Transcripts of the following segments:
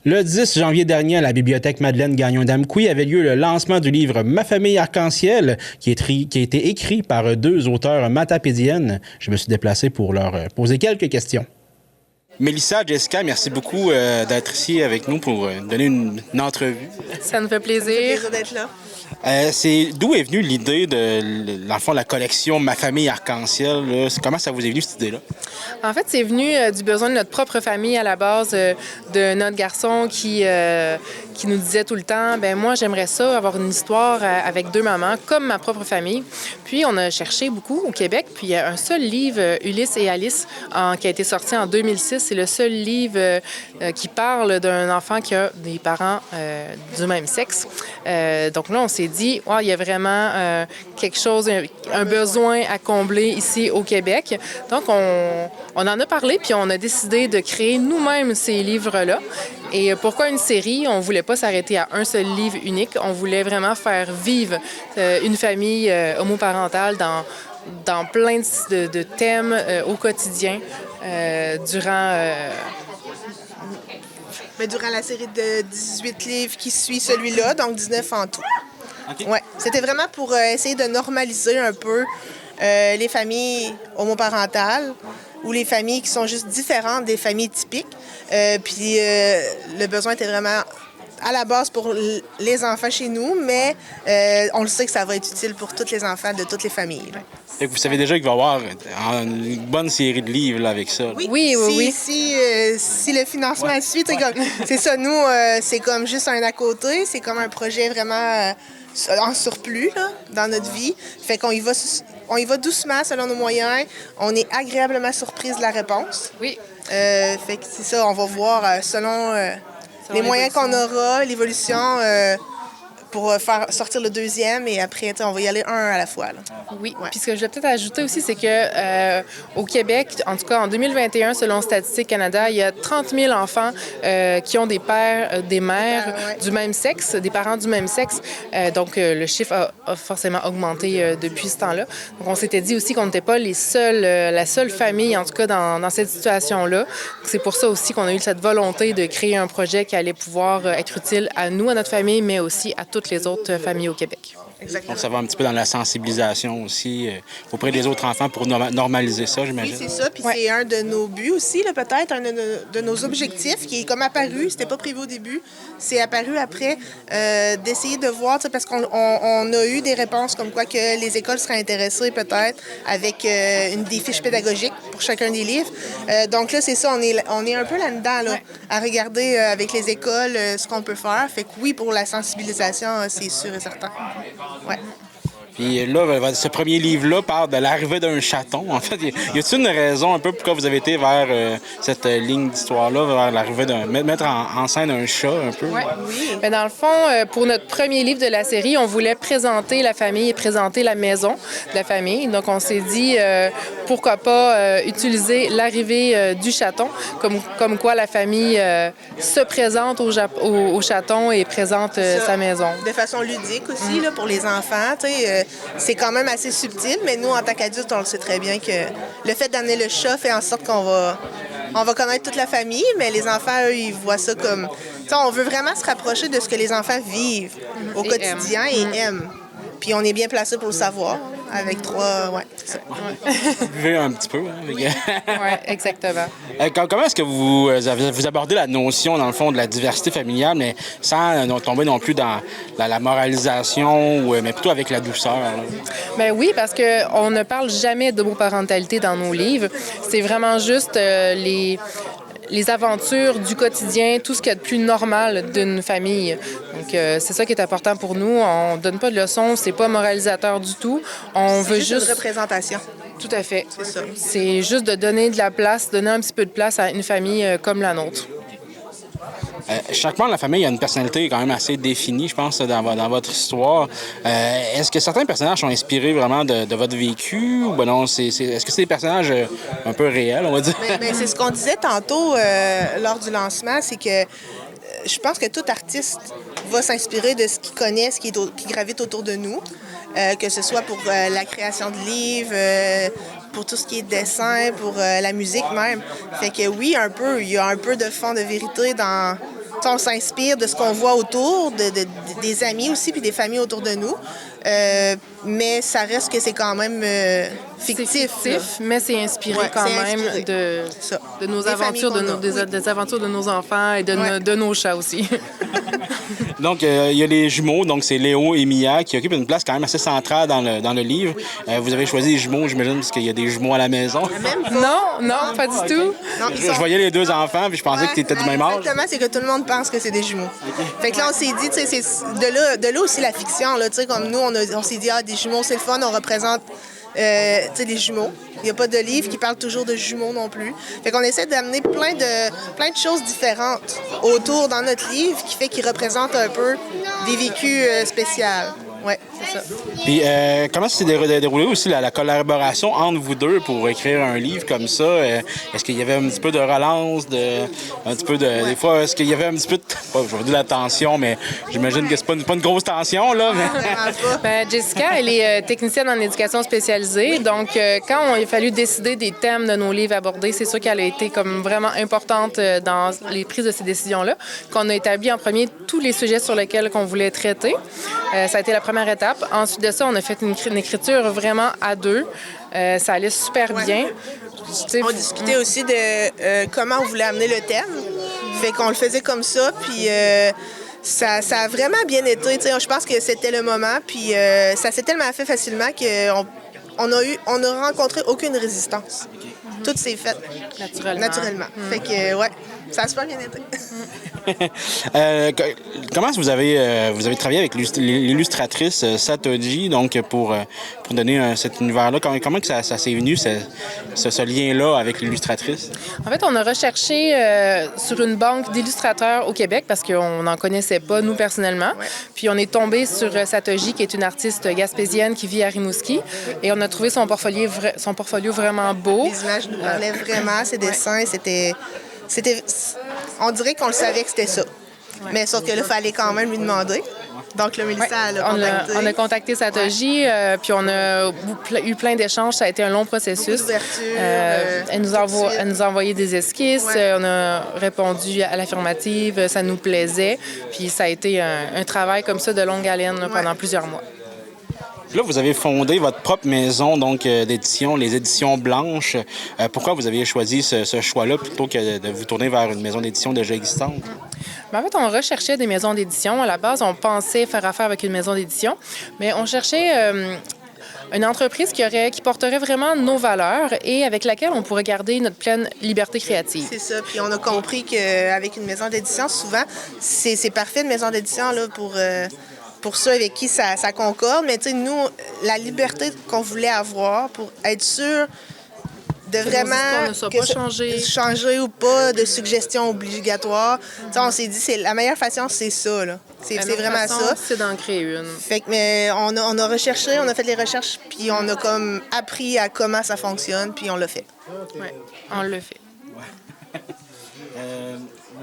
Le 10 janvier dernier, à la bibliothèque Madeleine Gagnon-Damqui avait lieu le lancement du livre Ma famille arc-en-ciel, qui a été écrit par deux auteurs matapédiennes. Je me suis déplacé pour leur poser quelques questions. Mélissa, Jessica, merci beaucoup d'être ici avec nous pour donner une entrevue. Ça nous fait plaisir. Ça fait plaisir d'être là. D'où est venue l'idée de, dans le fond, la collection Ma famille arc-en-ciel? Là? Comment ça vous est venu, cette idée-là? En fait, c'est venu du besoin de notre propre famille à la base, de notre garçon qui nous disait tout le temps, ben moi, j'aimerais ça, avoir une histoire avec deux mamans, comme ma propre famille. Puis, on a cherché beaucoup au Québec, puis il y a un seul livre, Ulysse et Alice, qui a été sorti en 2006. C'est le seul livre qui parle d'un enfant qui a des parents du même sexe. Donc là, on s'est dit, wow, il y a vraiment quelque chose, un besoin à combler ici au Québec. Donc, on en a parlé, puis on a décidé de créer nous-mêmes ces livres-là. Et pourquoi une série? On ne voulait pas s'arrêter à un seul livre unique. On voulait vraiment faire vivre une famille homoparentale dans plein de thèmes au quotidien durant la série de 18 livres qui suit celui-là, donc 19 en tout. Okay. Ouais. C'était vraiment pour essayer de normaliser un peu les familles homoparentales ou les familles qui sont juste différentes des familles typiques. Puis le besoin était vraiment à la base pour les enfants chez nous, mais on le sait que ça va être utile pour tous les enfants de toutes les familles. Et vous savez déjà qu'il va y avoir une bonne série de livres là, avec ça. Là. Oui. Si le financement suit, c'est ça. Nous, c'est comme juste un à côté. C'est comme un projet vraiment en surplus là, dans notre vie. Fait qu'on y va doucement selon nos moyens. On est agréablement surprise de la réponse. Oui. Fait que c'est ça, on va voir selon les moyens qu'on aura, l'évolution pour faire sortir le deuxième et après, on va y aller un à la fois. Là. Oui. Ouais. Puis ce que je vais peut-être ajouter aussi, c'est que au Québec, en tout cas en 2021, selon Statistique Canada, il y a 30 000 enfants qui ont des pères, des mères du même sexe, des parents du même sexe. Donc le chiffre a forcément augmenté depuis ce temps-là. Donc on s'était dit aussi qu'on n'était pas la seule famille, en tout cas dans cette situation-là. C'est pour ça aussi qu'on a eu cette volonté de créer un projet qui allait pouvoir être utile à nous, à notre famille, mais aussi à toutes les autres familles au Québec. Exactement. Donc, ça va un petit peu dans la sensibilisation aussi auprès des autres enfants pour normaliser ça, j'imagine. Oui, c'est ça. Puis c'est un de nos buts aussi, là, peut-être, un de nos objectifs qui est comme apparu. C'était pas prévu au début. C'est apparu après d'essayer de voir, parce qu'on a eu des réponses comme quoi que les écoles seraient intéressées peut-être avec des fiches pédagogiques pour chacun des livres. Donc là, c'est ça, on est un peu là-dedans, là, à regarder avec les écoles ce qu'on peut faire. Fait que oui, pour la sensibilisation, c'est sûr et certain. Ouais. Puis là, ce premier livre-là parle de l'arrivée d'un chaton. En fait, y a-t-il une raison un peu pourquoi vous avez été vers cette ligne d'histoire-là, vers l'arrivée mettre en scène un chat un peu? Oui. Mais dans le fond, pour notre premier livre de la série, on voulait présenter la famille et présenter la maison de la famille. Donc, on s'est dit, pourquoi pas utiliser l'arrivée du chaton, comme quoi la famille se présente au chaton et présente sa maison. De façon ludique aussi, là, pour les enfants, tu sais. C'est quand même assez subtil, mais nous, en tant qu'adultes, on le sait très bien que le fait d'amener le chat fait en sorte qu'on va connaître toute la famille, mais les enfants, eux, ils voient ça comme... T'sais, on veut vraiment se rapprocher de ce que les enfants vivent au quotidien et aiment. Puis on est bien placé pour le savoir, avec trois... Ouais, c'est ça. Vous vivez un petit peu, hein? Oui, exactement. Comment est-ce que vous abordez la notion, dans le fond, de la diversité familiale, mais sans tomber non plus dans la moralisation, mais plutôt avec la douceur? Bien oui, parce qu'on ne parle jamais d'homoparentalité dans nos livres. C'est vraiment juste les aventures du quotidien, tout ce qu'il y a de plus normal d'une famille. Donc, c'est ça qui est important pour nous. On ne donne pas de leçons, c'est pas moralisateur du tout. On veut juste une représentation. Tout à fait. C'est ça. C'est juste de donner de la place, donner un petit peu de place à une famille comme la nôtre. Chaque membre de la famille a une personnalité quand même assez définie, je pense, dans votre histoire. Est-ce que certains personnages sont inspirés vraiment de votre vécu? Ou ben non, est-ce que c'est des personnages un peu réels, on va dire? Mais c'est ce qu'on disait tantôt lors du lancement, c'est que je pense que tout artiste va s'inspirer de ce qu'il connaît, qui gravite autour de nous, que ce soit pour la création de livres, pour tout ce qui est dessin, pour la musique même. Fait que oui, il y a un peu de fond de vérité dans on s'inspire de ce qu'on voit autour, des amis aussi, puis des familles autour de nous. Mais ça reste que c'est quand même fictif. C'est fictif, mais c'est inspiré quand même de nos aventures, des aventures de nos enfants et de nos chats aussi. Donc, il y a les jumeaux, donc c'est Léo et Mia, qui occupent une place quand même assez centrale dans le livre. Oui. Vous avez choisi les jumeaux, j'imagine, parce qu'il y a des jumeaux à la maison. Même non, pas du tout. Non, je voyais les deux enfants, puis je pensais que tu étais du même âge. Exactement, c'est que tout le monde pense que c'est des jumeaux. Okay. Fait que là, on s'est dit, tu sais, c'est de là aussi la fiction, là, tu sais, comme nous, on s'est dit, des jumeaux, c'est le fun, on représente des jumeaux. Il n'y a pas de livre qui parle toujours de jumeaux non plus. Fait qu'on essaie d'amener plein de choses différentes autour dans notre livre qui fait qu'il représente un peu des vécus spéciaux. Oui, c'est ça. Puis, comment s'est déroulée aussi la collaboration entre vous deux pour écrire un livre comme ça? Est-ce qu'il y avait un petit peu de relance, un petit peu de... Ouais. Des fois, est-ce qu'il y avait un petit peu de... je vais dire la tension, mais j'imagine que c'est pas une grosse tension, là. Mais... Jessica, elle est technicienne en éducation spécialisée. Donc, quand il a fallu décider des thèmes de nos livres abordés, c'est sûr qu'elle a été comme vraiment importante dans les prises de ces décisions-là. Qu'on a établi en premier tous les sujets sur lesquels on voulait traiter. Ça a été la première étape. Ensuite de ça, on a fait une écriture vraiment à deux. Ça allait super bien. On discutait aussi de comment on voulait amener le thème. Fait qu'on le faisait comme ça, puis ça a vraiment bien été. T'sais, je pense que c'était le moment, puis ça s'est tellement fait facilement qu'on a rencontré aucune résistance. Tout s'est fait naturellement. Fait que, ouais, ça a super bien été. Comment vous avez travaillé avec l'illustratrice Satoji, donc pour donner cet univers-là? Comment que ça s'est venu, ce lien-là avec l'illustratrice? En fait, on a recherché sur une banque d'illustrateurs au Québec parce qu'on n'en connaissait pas, nous, personnellement. Ouais. Puis on est tombé sur Satoji, qui est une artiste gaspésienne qui vit à Rimouski. Et on a trouvé son portfolio vraiment beau. Les images nous parlaient vraiment, ses dessins, c'était... On dirait qu'on le savait que c'était ça. Ouais. Mais sauf que là, il fallait quand même lui demander. Donc, le Mélissa l'a contacté. On a contacté Satoji, puis on a eu plein d'échanges. Ça a été un long processus. Elle nous a envoyé des esquisses. Ouais. On a répondu à l'affirmative. Ça nous plaisait. Puis ça a été un travail comme ça de longue haleine pendant plusieurs mois. Là, vous avez fondé votre propre maison donc d'édition, les Éditions Blanches. Pourquoi vous aviez choisi ce choix-là plutôt que de vous tourner vers une maison d'édition déjà existante? En fait, on recherchait des maisons d'édition. À la base, on pensait faire affaire avec une maison d'édition, mais on cherchait une entreprise qui porterait vraiment nos valeurs et avec laquelle on pourrait garder notre pleine liberté créative. C'est ça. Puis on a compris qu'avec une maison d'édition, souvent, c'est parfait une maison d'édition là, pour ceux avec qui ça concorde. Mais tu sais, nous, la liberté qu'on voulait avoir pour être sûr de vraiment changer ou pas, de suggestions obligatoires. Mm-hmm. On s'est dit, la meilleure façon, c'est ça. Là. C'est vraiment ça. C'est d'en créer une. Fait que, mais on a recherché, on a fait les recherches, puis on a comme appris à comment ça fonctionne, puis on l'a fait. Oui, on l'a fait.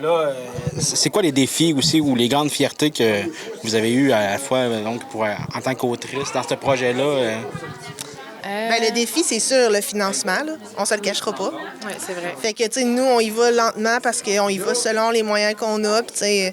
Là, c'est quoi les défis aussi ou les grandes fiertés que vous avez eues à la fois donc, en tant qu'autrice dans ce projet-là? Ben, le défi, c'est sûr, le financement. Là. On se le cachera pas. Oui, c'est vrai. Fait que, tu sais, nous, on y va lentement parce qu'on y va selon les moyens qu'on a. Puis, tu sais,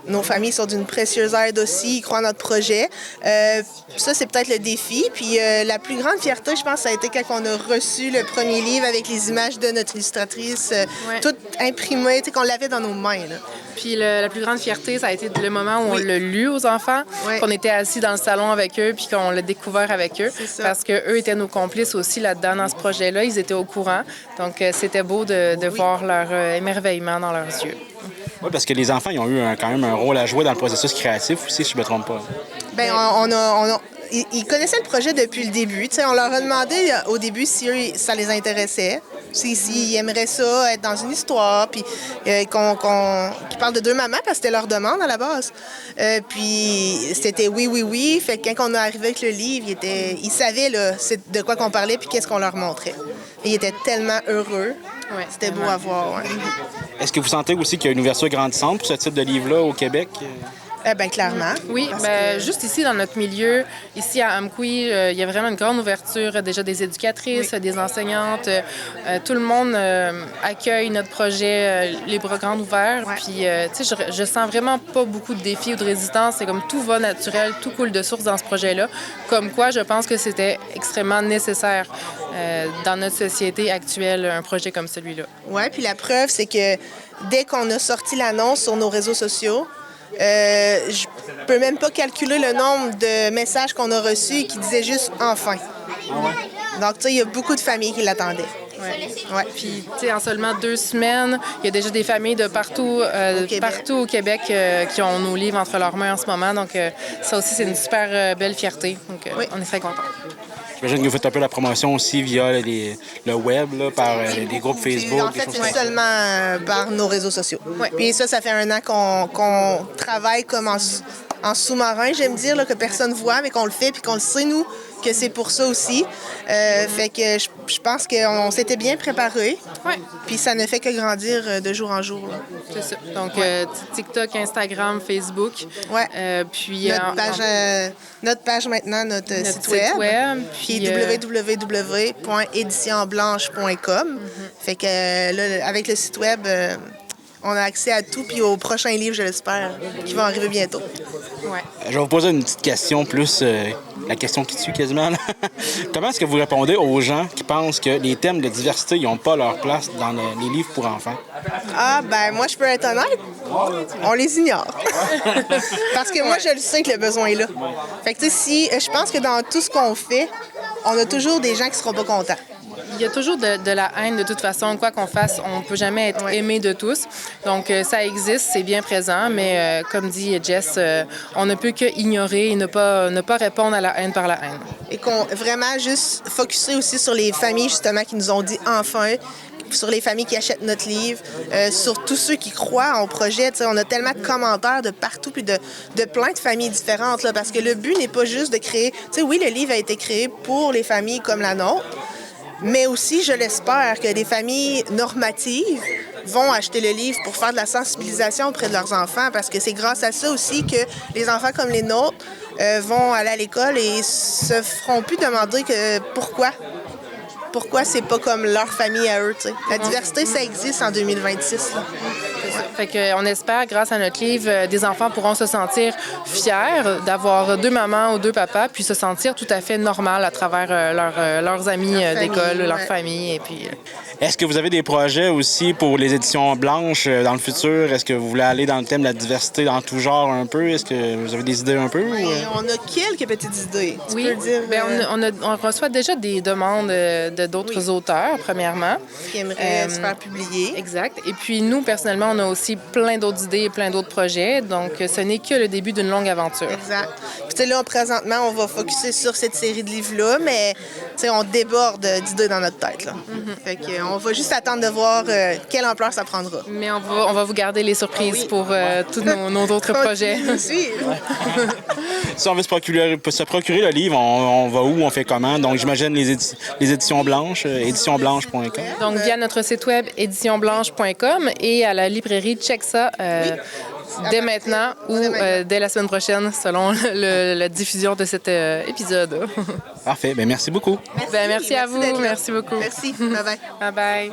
nos familles sont d'une précieuse aide aussi. Ils croient en notre projet. Ça, c'est peut-être le défi. Puis, la plus grande fierté, je pense, ça a été quand on a reçu le premier livre avec les images de notre illustratrice, toutes imprimées, tu sais, qu'on l'avait dans nos mains, là. Puis la plus grande fierté, ça a été le moment où on l'a lu aux enfants, qu'on était assis dans le salon avec eux, puis qu'on l'a découvert avec eux, parce qu'eux étaient nos complices aussi là-dedans, dans ce projet-là. Ils étaient au courant. Donc, c'était beau de voir leur émerveillement dans leurs yeux. Oui, parce que les enfants, ils ont eu quand même un rôle à jouer dans le processus créatif aussi, si je ne me trompe pas. Bien, ils connaissaient le projet depuis le début. T'sais, on leur a demandé au début si ça les intéressait, s'ils aimeraient ça, être dans une histoire, puis qu'ils parlent de deux mamans, parce que c'était leur demande à la base. Puis c'était oui. Fait que quand on est arrivé avec le livre, ils savaient là, de quoi qu'on parlait puis qu'est-ce qu'on leur montrait. Et ils étaient tellement heureux. Ouais, c'était beau à voir. Ouais. Est-ce que vous sentez aussi qu'il y a une ouverture grandissante pour ce type de livre-là au Québec? Eh bien, clairement. Oui, parce ben, que- juste ici, dans notre milieu, ici à Amqui, il y a vraiment une grande ouverture, déjà des éducatrices, des enseignantes. Tout le monde accueille notre projet les bras grands ouverts. Ouais. Puis, tu sais, je sens vraiment pas beaucoup de défis ou de résistance. C'est comme tout va naturel, tout coule de source dans ce projet-là. Comme quoi, je pense que c'était extrêmement nécessaire dans notre société actuelle, un projet comme celui-là. Oui, puis la preuve, c'est que dès qu'on a sorti l'annonce sur nos réseaux sociaux, je peux même pas calculer le nombre de messages qu'on a reçus qui disaient juste « enfin ». Donc, tu sais, il y a beaucoup de familles qui l'attendaient. Ouais. Puis, tu sais, en seulement 2 semaines, il y a déjà des familles de partout, partout au Québec qui ont nos livres entre leurs mains en ce moment. Donc, ça aussi, c'est une super belle fierté. Donc, on est très contents. J'imagine que vous faites un peu la promotion aussi via le web, là, par des groupes Facebook. En fait, des choses c'est comme ça. seulement par nos réseaux sociaux. Ouais. Puis ça fait 1 an qu'on travaille comme en sous-marin, j'aime dire, là, que personne voit, mais qu'on le fait, puis qu'on le sait, nous, que c'est pour ça aussi. Fait que je pense qu'on s'était bien préparés. Ouais. Puis ça ne fait que grandir de jour en jour. Là. C'est ça. Donc, TikTok, Instagram, Facebook. Ouais. Puis, Notre page maintenant, notre site site web, qui puis, est www.éditionblanche.com. Fait que là, avec le site web, on a accès à tout, puis aux prochains livres, je l'espère, qui vont arriver bientôt. ouais. Je vais vous poser une petite question, plus la question qui tue quasiment. Là. Comment est-ce que vous répondez aux gens qui pensent que les thèmes de diversité n'ont pas leur place dans les livres pour enfants? Ah, ben moi, je peux être honnête, on les ignore. Parce que moi, je le sais que le besoin est là. Fait que, tu sais, je pense que dans tout ce qu'on fait, on a toujours des gens qui seront pas contents. Il y a toujours de la haine de toute façon. Quoi qu'on fasse, on ne peut jamais être aimé de tous. Donc, ça existe, c'est bien présent, mais comme dit Jess, on ne peut que ignorer et ne pas répondre à la haine par la haine. Et qu'on vraiment juste focusser aussi sur les familles, justement, qui nous ont dit enfin, sur les familles qui achètent notre livre, sur tous ceux qui croient en projet. T'sais, on a tellement de commentaires de partout, puis de plein de familles différentes, là, parce que le but n'est pas juste de créer... Tu sais, oui, le livre a été créé pour les familles comme la nôtre, mais aussi, je l'espère, que des familles normatives vont acheter le livre pour faire de la sensibilisation auprès de leurs enfants, parce que c'est grâce à ça aussi que les enfants comme les nôtres vont aller à l'école et se feront plus demander que pourquoi c'est pas comme leur famille à eux. T'sais. La diversité, ça existe en 2026. Là. Fait qu'on espère, grâce à notre livre, des enfants pourront se sentir fiers d'avoir 2 mamans ou 2 papas, puis se sentir tout à fait normal à travers leurs amis d'école, leur famille. Et puis, Est-ce que vous avez des projets aussi pour les éditions blanches dans le futur? Est-ce que vous voulez aller dans le thème de la diversité dans tout genre un peu? Est-ce que vous avez des idées un peu? Oui, on a quelques petites idées. Tu oui, peux le dire, on reçoit déjà des demandes d'autres auteurs, premièrement. qui aimeraient se faire publier. Exact. Et puis nous, personnellement, on a aussi plein d'autres idées et plein d'autres projets. Donc, ce n'est que le début d'une longue aventure. Exact. Puis, tu sais, là, présentement, on va focusser sur cette série de livres-là, mais, tu sais, on déborde d'idées dans notre tête, là. Fait qu'on va juste attendre de voir quelle ampleur ça prendra. Mais on va vous garder les surprises pour tous nos autres projets. Si on veut se procurer le livre, on va où? On fait comment? Donc, j'imagine les éditions blanches, éditionblanche.com. Donc, via notre site web éditionblanche.com et à la librairie Check ça dès maintenant ou dès la semaine prochaine, selon la diffusion de cet épisode. Parfait. Bien, merci beaucoup. Merci à vous. d'être là. Merci beaucoup. Merci. Bye-bye. Bye-bye.